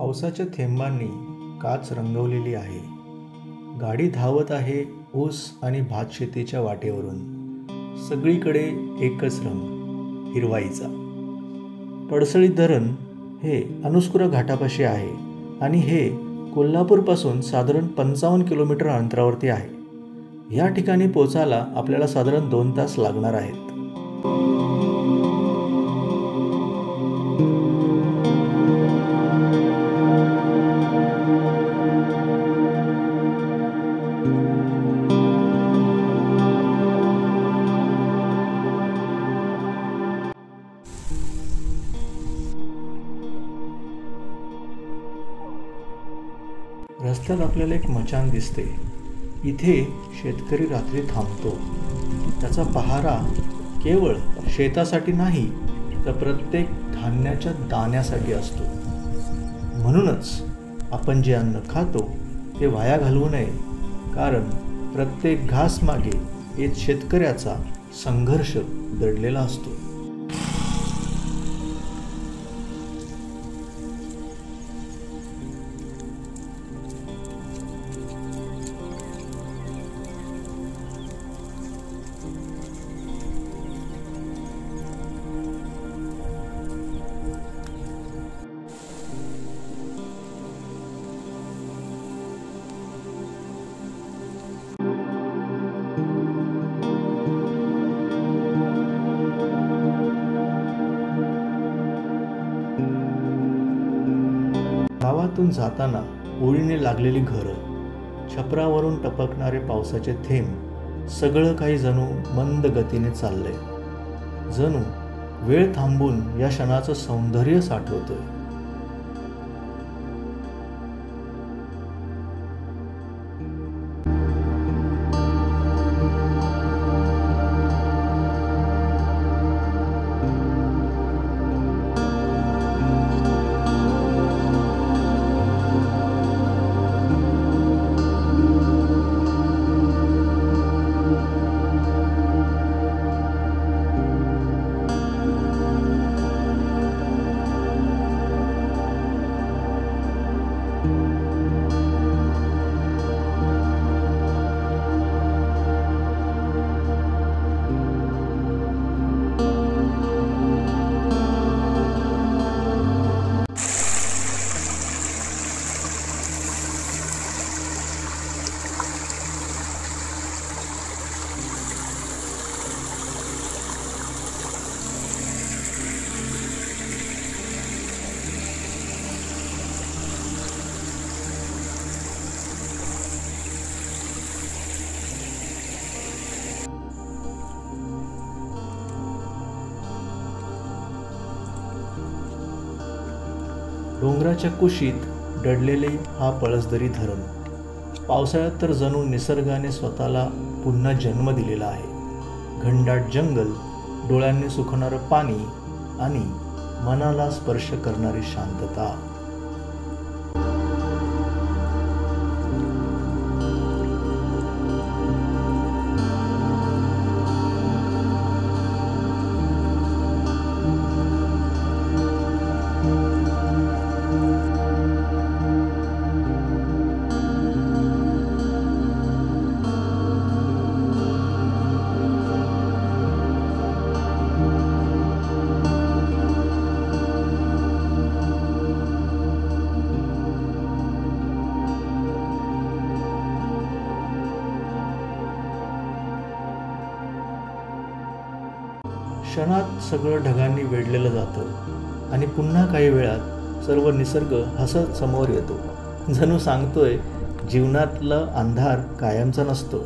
पावसाच्या थेंबांनी काच रंगवलेली आहे. गाडी धावत आहे ऊस आणि भातशेतीच्या वाटेवरून. सगळीकडे एकच रंग, हिरवाईचा. पडसळी धरण हे अनुस्कुरा घाटापाशी आहे आणि हे कोल्हापूरपासून साधारण 55 किलोमीटर अंतरावरती आहे. या ठिकाणी पोचायला आपल्याला साधारण 2 तास लागणार आहेत. रस्त्यात आपल्याला एक मचाण दिसते. इथे शेतकरी रात्री थांबतो. त्याचा पहारा केवळ शेतासाठी नाही तर प्रत्येक धान्याच्या दाण्यासाठी असतो. म्हणूनच आपण जे अन्न खातो ते वाया घालवू नये, कारण प्रत्येक घास मागे एक शेतकऱ्याचा संघर्ष दडलेला असतो. गावातून जाताना ओळीने लागलेली घरं, छपरावरून टपकणारे पावसाचे थेंब, सगळं काही जणू मंद गतीने चाललंय. जणू वेळ थांबून या क्षणाचं सौंदर्य साठवतोय. डोंगराच्या कुशीत दडलेले हा पळसदरी धरण. पावसाळ्यात तर जणू निसर्गाने स्वतःला पुन्हा जन्म दिलेला आहे. घनदाट जंगल, डोळ्यांनी सुकणारं पाणी आणि मनाला स्पर्श करणारी शांतता. क्षणात सगळं ढगांनी वेढलेलं जातं आणि पुन्हा काही वेळात सर्व निसर्ग हसत समोर येतो. जणू सांगतोय, जीवनातला अंधार कायमचा नसतो.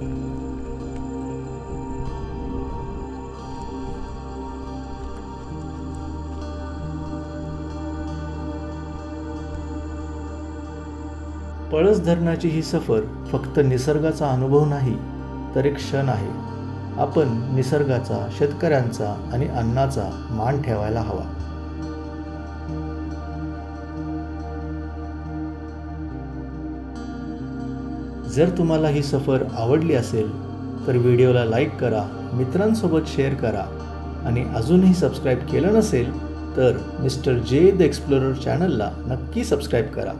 पळस धरणाची ही सफर फक्त निसर्गाचा अनुभव नाही तर एक क्षण आहे. आपण निसर्गाचा, शेतकऱ्यांचा आणि अन्नाचा मान ठेवायला हवा. जर तुम्हाला ही सफर आवडली असेल तर व्हिडिओला लाईक करा, मित्रांसोबत शेअर करा आणि अजूनही सबस्क्राईब केलं नसेल तर मिस्टर जे द एक्सप्लोरर चॅनलला नक्की सबस्क्राईब करा.